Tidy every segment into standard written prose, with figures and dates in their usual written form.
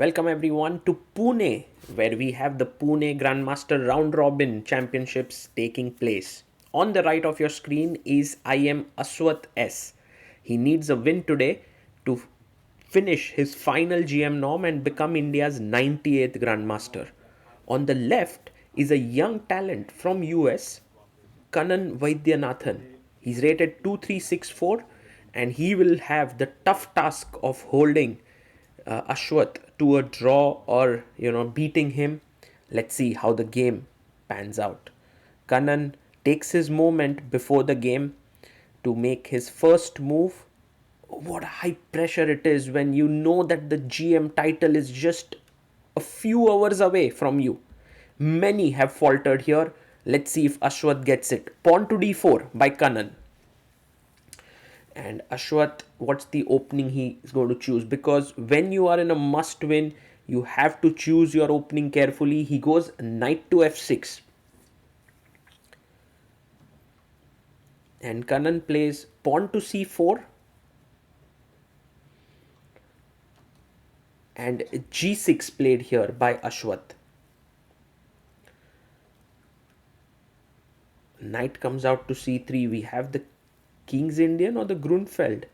Welcome everyone to Pune, where we have the Pune Grandmaster Round Robin Championships taking place. On the right of your screen is IM Aswath S. He needs a win today to finish his final GM norm and become India's 98th Grandmaster. On the left is a young talent from US, Kannan Vaidyanathan. He's rated 2364 and he will have the tough task of holding Ashwath to a draw or beating him. Let's see how the game pans out. Kannan takes his moment before the game to make his first move. What high pressure it is when you know that the GM title is just a few hours away from you. Many have faltered here. Let's see if Ashwath gets it. Pawn to d4 by Kannan. And Ashwath, what's the opening he is going to choose? Because when you are in a must win, you have to choose your opening carefully. He goes knight to f6. And Kannan plays pawn to c4. And g6 played here by Ashwath. Knight comes out to c3. We have the King's Indian or the Grunfeld.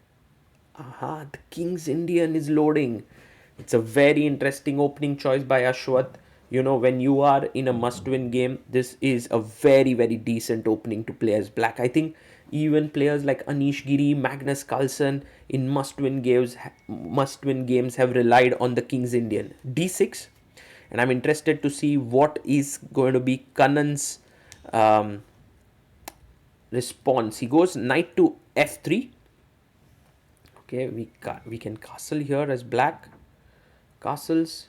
Aha, the King's Indian is loading. It's a very interesting opening choice by Ashwath. When you are in a must-win game, this is a very, very decent opening to play as black. I think even players like Anish Giri, Magnus Carlsen in must-win games have relied on the King's Indian. D6, and I'm interested to see what is going to be Kannan's response. He goes knight to f3. Okay, we can castle here as black. Castles.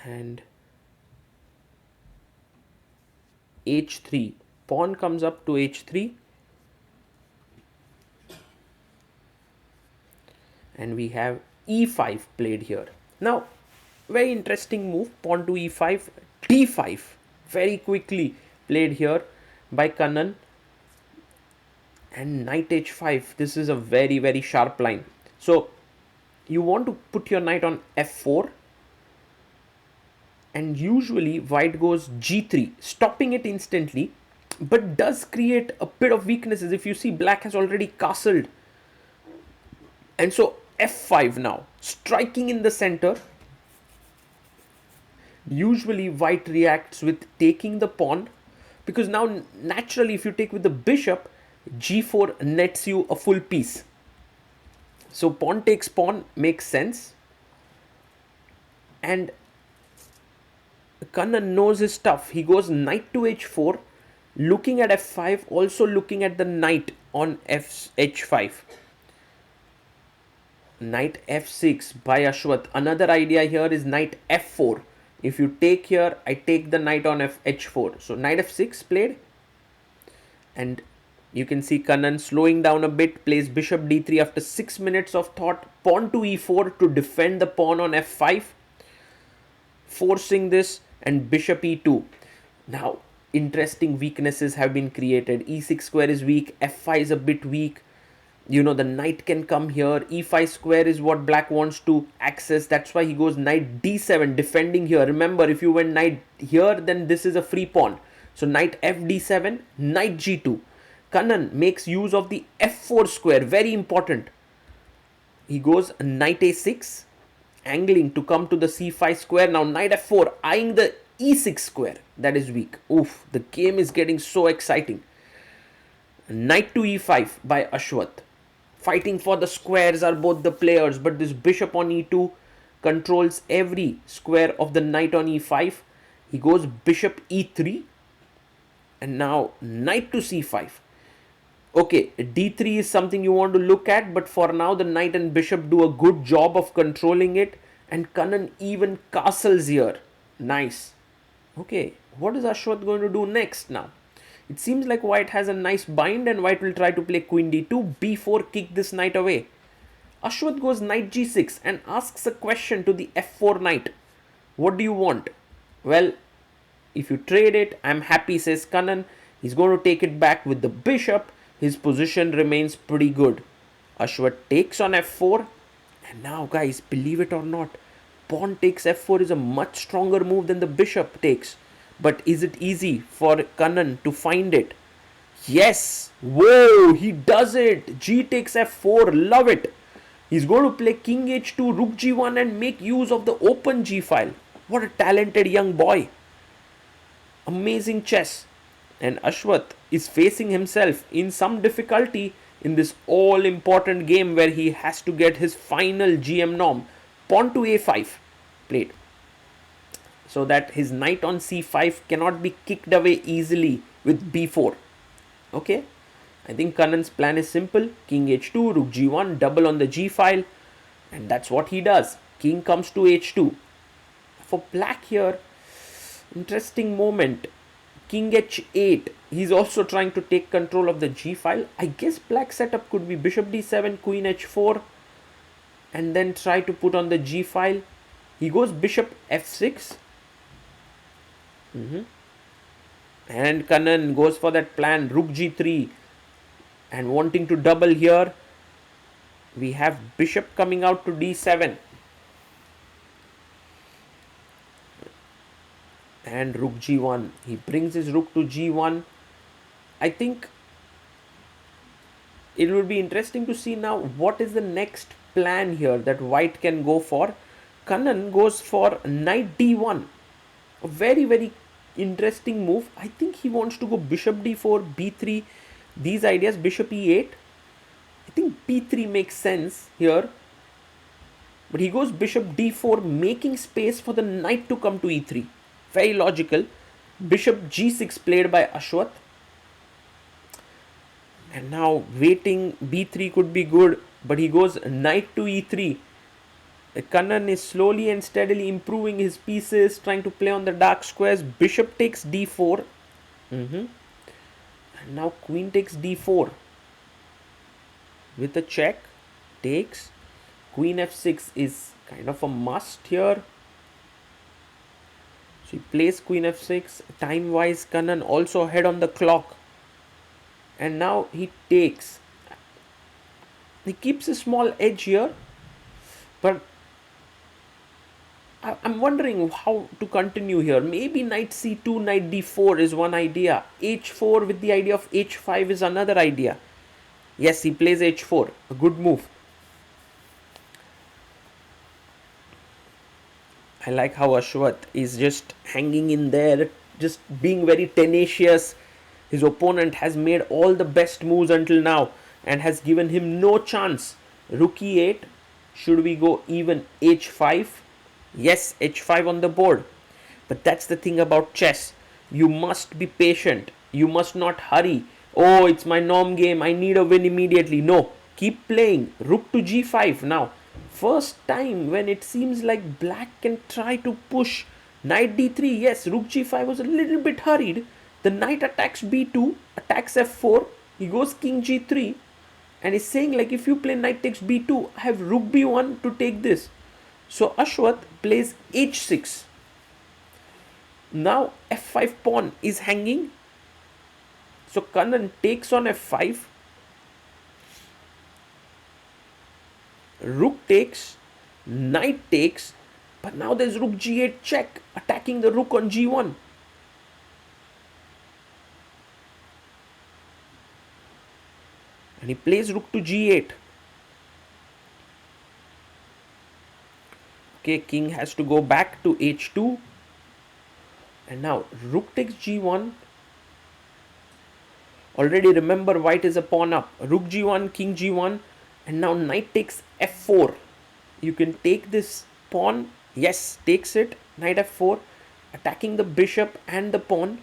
And h3. Pawn comes up to h3. And we have e5 played here. Now, very interesting move. Pawn to e5. d5. Very quickly played here by Kannan. And knight h5. This is a very, very sharp line. So, you want to put your knight on f4. And usually white goes g3, stopping it instantly, but does create a bit of weaknesses. If you see, black has already castled. And so f5 now, striking in the center. Usually white reacts with taking the pawn, because now naturally if you take with the bishop, g4 nets you a full piece. So pawn takes pawn makes sense. And Kannan knows his stuff. He goes knight to h4, looking at f5, also looking at the knight on h5. Knight f6 by Ashwath. Another idea here is knight f4. If you take here, I take the knight on h4. So knight f6 played. And you can see Kannan slowing down a bit, plays bishop d3 after 6 minutes of thought. Pawn to e4 to defend the pawn on f5. Forcing this, and bishop e2. Now, interesting weaknesses have been created. e6 square is weak, f5 is a bit weak. The knight can come here. e5 square is what black wants to access. That's why he goes knight d7, defending here. Remember, if you went knight here, then this is a free pawn. So knight f d7, knight g2. Kannan makes use of the f4 square, very important. He goes knight a6, angling to come to the c5 square. Now knight f4, eyeing the e6 square. That is weak. Oof, the game is getting so exciting. Knight to e5 by Ashwath. Fighting for the squares are both the players, but this bishop on e2 controls every square of the knight on e5. He goes bishop e3. And now knight to c5. Okay, d3 is something you want to look at, but for now the knight and bishop do a good job of controlling it. And Kannan even castles here. Nice. Okay, what is Ashwath going to do next now? It seems like white has a nice bind and white will try to play queen d2, b4, kick this knight away. Ashwath goes knight g6 and asks a question to the f4 knight. What do you want? Well, if you trade it, I'm happy, says Kannan. He's going to take it back with the bishop. His position remains pretty good. Ashwath takes on f4. And now, guys, believe it or not, pawn takes f4 is a much stronger move than the bishop takes. But is it easy for Kannan to find it? Yes! Whoa! He does it! G takes f4. Love it! He's going to play king h2, rook g1 and make use of the open g file. What a talented young boy. Amazing chess. And Aswath is facing himself in some difficulty in this all important game where he has to get his final GM norm. Pawn to a5 played, so that his knight on c5 cannot be kicked away easily with b4. Okay, I think Kannan's plan is simple. King h2, rook g1, double on the g file, and that's what he does. King comes to h2. For black here, interesting moment. King h8. He's also trying to take control of the g file. I guess black setup could be bishop d7, queen h4, and then try to put on the g file. He goes bishop f6. And Kannan goes for that plan, rook g3, and wanting to double here. We have bishop coming out to d7. And rook g1. He brings his rook to g1. I think it will be interesting to see now what is the next plan here that white can go for. Kannan goes for knight d1. A very, very interesting move. I think he wants to go bishop d4, b3. These ideas, bishop e8. I think b3 makes sense here. But he goes bishop d4, making space for the knight to come to e3. Very logical. Bishop g6 played by Aswath. And now waiting, b3 could be good, but he goes knight to e3. Kannan is slowly and steadily improving his pieces, trying to play on the dark squares. Bishop takes d4. And now queen takes d4. With a check, takes. Queen f6 is kind of a must here. So he plays queen f6. Time-wise, Kannan also ahead on the clock. And now he takes. He keeps a small edge here. But I'm wondering how to continue here. Maybe knight c2, knight d4 is one idea. h4 with the idea of h5 is another idea. Yes, he plays h4. A good move. I like how Aswath is just hanging in there, just being very tenacious. His opponent has made all the best moves until now and has given him no chance. Rook e8. Should we go even h5? Yes, h5 on the board. But that's the thing about chess. You must be patient. You must not hurry. Oh, it's my norm game. I need a win immediately. No, keep playing. Rook to g5 now. First time when it seems like black can try to push. Knight d3. Yes, rook g5 was a little bit hurried. The knight attacks b2, attacks f4. He goes king g3. And is saying like if you play knight takes b2, I have rook b1 to take this. So Aswath plays h6. Now f5 pawn is hanging. So Kannan takes on f5. Rook takes, knight takes, but now there's rook g8 check, attacking the rook on g1. And he plays rook to g8. Okay, king has to go back to h2. And now rook takes g1. Already remember white is a pawn up. Rook g1, king g1. And now knight takes f4. You can take this pawn. Yes, takes it. Knight f4. Attacking the bishop and the pawn.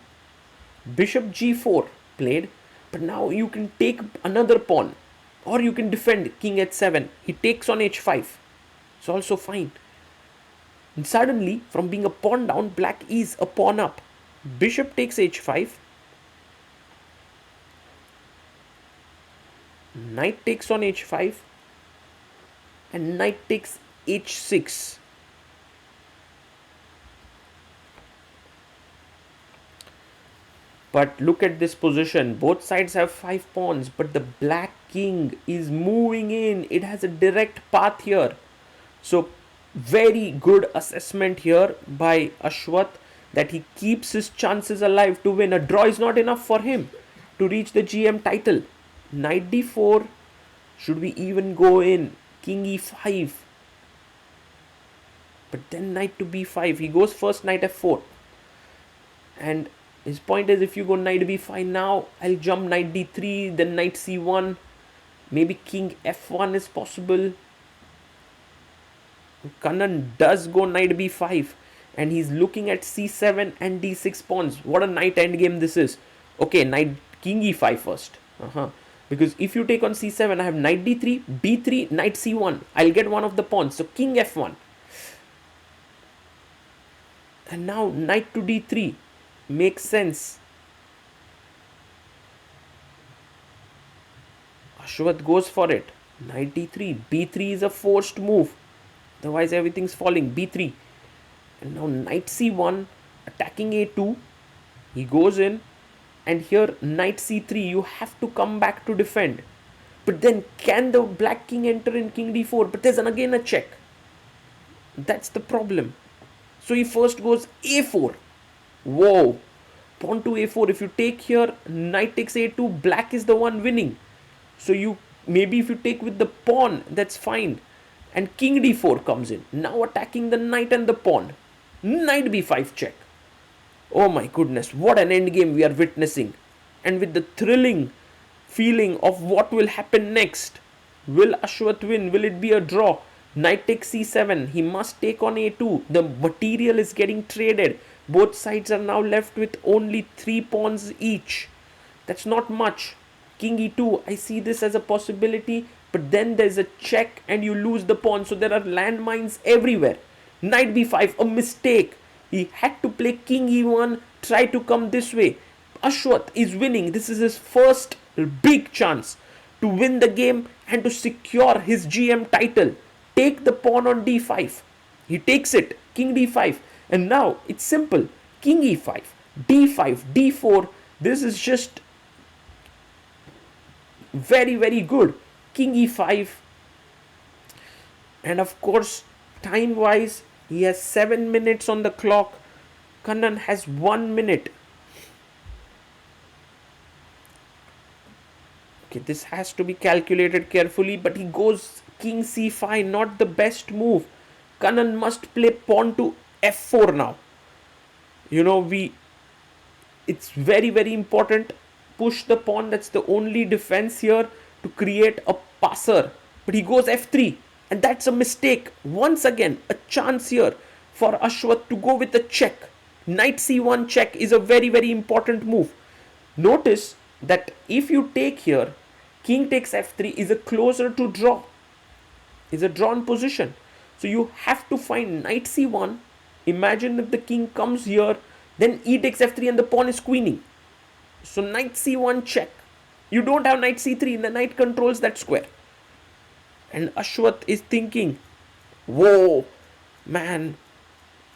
Bishop g4 played. But now you can take another pawn. Or you can defend king h7. He takes on h5. It's also fine. And suddenly, from being a pawn down, black is a pawn up. Bishop takes h5. Knight takes on h5. And knight takes h6. But look at this position. Both sides have 5 pawns, but the black king is moving in. It has a direct path here. So very good assessment here by Aswath, that he keeps his chances alive to win. A draw is not enough for him to reach the GM title. Knight d4. Should we even go in? King e5. But then knight to b5. He goes first knight f4. And his point is, if you go knight b5 now, I'll jump knight d3, then knight c1. Maybe king f1 is possible. Kannan does go knight b5. And he's looking at c7 and d6 pawns. What a knight endgame this is. Okay, knight king e5 first. Because if you take on c7, I have knight d3, b3, knight c1. I'll get one of the pawns. So king f1. And now knight to d3 makes sense. Aswath goes for it. Knight d3. b3 is a forced move. Otherwise everything's falling. b3. And now knight c1, attacking a2. He goes in. And here knight c3. You have to come back to defend. But then can the black king enter in king d4? But there's again a check. That's the problem. So he first goes a4. Whoa. Pawn to a4. If you take here, knight takes a2. Black is the one winning. So you maybe if you take with the pawn, that's fine. And king d4 comes in. Now attacking the knight and the pawn. Knight b5 check. Oh my goodness, what an endgame we are witnessing. And with the thrilling feeling of what will happen next. Will Aswath win? Will it be a draw? Knight takes c7. He must take on a2. The material is getting traded. Both sides are now left with only 3 pawns each. That's not much. King e2. I see this as a possibility. But then there's a check and you lose the pawn. So there are landmines everywhere. Knight b5. A mistake. He had to play king e1. Try to come this way. Aswath is winning. This is his first big chance to win the game and to secure his GM title. Take the pawn on d5. He takes it. King d5. And now it's simple. King e5. d5. d4. This is just very, very good. King e5. And of course, time wise, he has 7 minutes on the clock. Kannan has 1 minute. Okay, this has to be calculated carefully, but he goes king c5, not the best move. Kannan must play pawn to f4 now. It's very, very important. Push the pawn, that's the only defense here to create a passer. But he goes f3, and that's a mistake. Once again, a chance here for Aswath to go with a check. Knight c1 check is a very, very important move. Notice that if you take here, king takes f3 is a closer to draw. Is a drawn position. So you have to find knight c1. Imagine if the king comes here, then e takes f3 and the pawn is queening. So knight c1 check. You don't have knight c3, and the knight controls that square. And Aswath is thinking, whoa, man,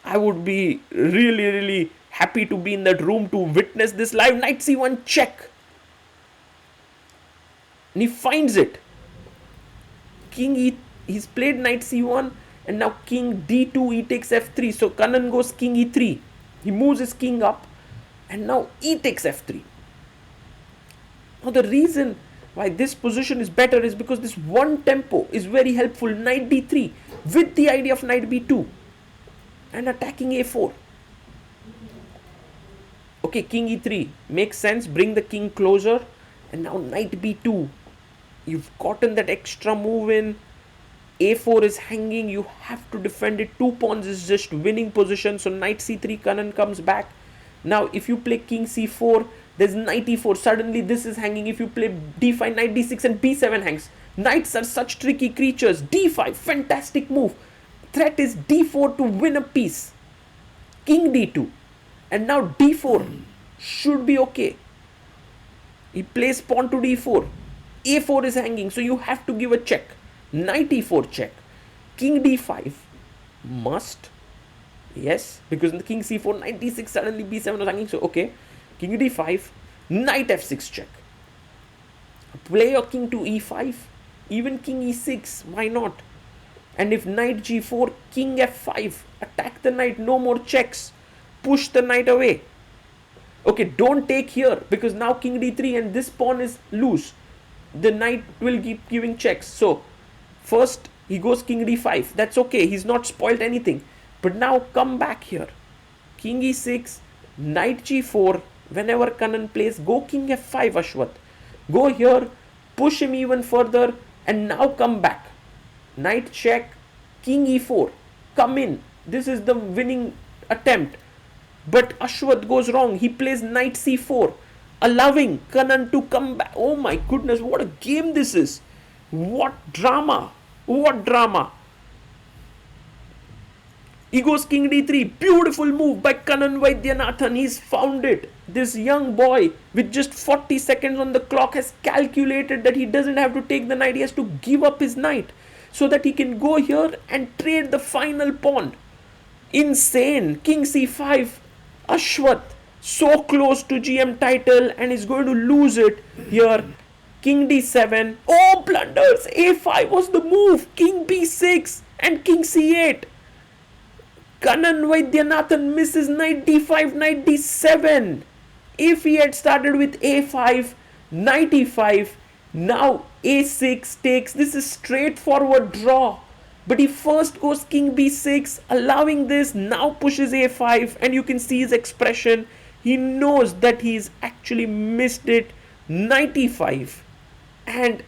I would be really, really happy to be in that room to witness this live. Knight c1 check. And he finds it. He's played knight c1, and now king d2, e takes f3. So Kannan goes king e3. He moves his king up, and now e takes f3. Now the reason why this position is better is because this one tempo is very helpful. Knight d3 with the idea of knight b2 and attacking a4. Okay, king e3 makes sense. Bring the king closer, and now knight b2. You've gotten that extra move in. a4 is hanging. You have to defend it. 2 pawns is just winning position. So knight c3, Kannan comes back. Now if you play king c4, there's knight e4. Suddenly this is hanging. If you play d5, knight d6 and b7 hangs. Knights are such tricky creatures. d5, fantastic move. Threat is d4 to win a piece. King d2. And now d4 should be okay. He plays pawn to d4. a4 is hanging, so you have to give a check. Knight e4 check. King d5 must. Yes, because in the king c4, knight d6, suddenly b7 was hanging. So okay, king d5, knight f6 check. Play your king to e5, even king e6, why not? And if knight g4, king f5, attack the knight, no more checks, push the knight away. Okay, don't take here because now king d3 and this pawn is loose. The knight will keep giving checks. So first he goes king d5, that's okay, he's not spoiled anything. But now come back here, king e6, knight g4. Whenever Kannan plays, go king f5, Aswath. Go here, push him even further, and now come back. Knight check, king e4, come in. This is the winning attempt. But Aswath goes wrong. He plays knight c4, allowing Kannan to come back. Oh my goodness, what a game this is. What drama. What drama. He goes king d3. Beautiful move by Kannan Vaidyanathan. He's found it. This young boy with just 40 seconds on the clock has calculated that he doesn't have to take the knight. He has to give up his knight so that he can go here and trade the final pawn. Insane. King c5. Aswath so close to GM title and is going to lose it here. King d7. Oh, blunders. a5 was the move. King b6 and king c8. Kannan Vaidyanathan misses knight d5, knight d7. If he had started with a5, knight e5, now a6 takes. This is straightforward draw. But he first goes king b6, allowing this, now pushes a5, and you can see his expression. He knows that he's actually missed it. Knight e5. And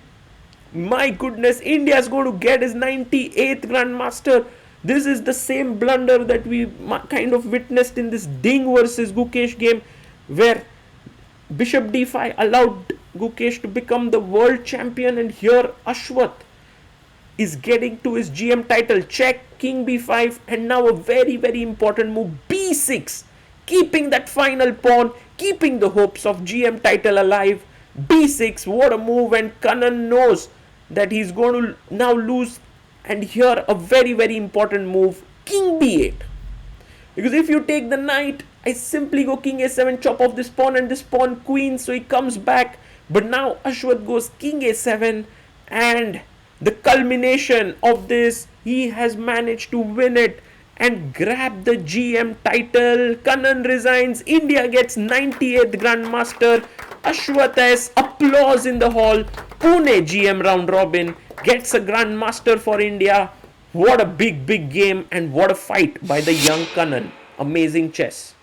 my goodness, India is going to get his 98th Grandmaster. This is the same blunder that we kind of witnessed in this Ding versus Gukesh game, where bishop d5 allowed Gukesh to become the world champion, and here Aswath is getting to his GM title. Check, king b5, and now a very, very important move, b6, keeping that final pawn, keeping the hopes of GM title alive. b6, what a move, and Kannan knows that he's going to now lose. And here a very, very important move, king b8. Because if you take the knight, I simply go king a7, chop off this pawn and this pawn queen, so he comes back. But now Aswath goes king a7, and the culmination of this, he has managed to win it and grab the GM title. Kannan resigns. India gets 98th Grandmaster. Aswath S, applause in the hall. Pune GM Round Robin gets a Grandmaster for India. What a big, big game, and what a fight by the young Kannan. Amazing chess.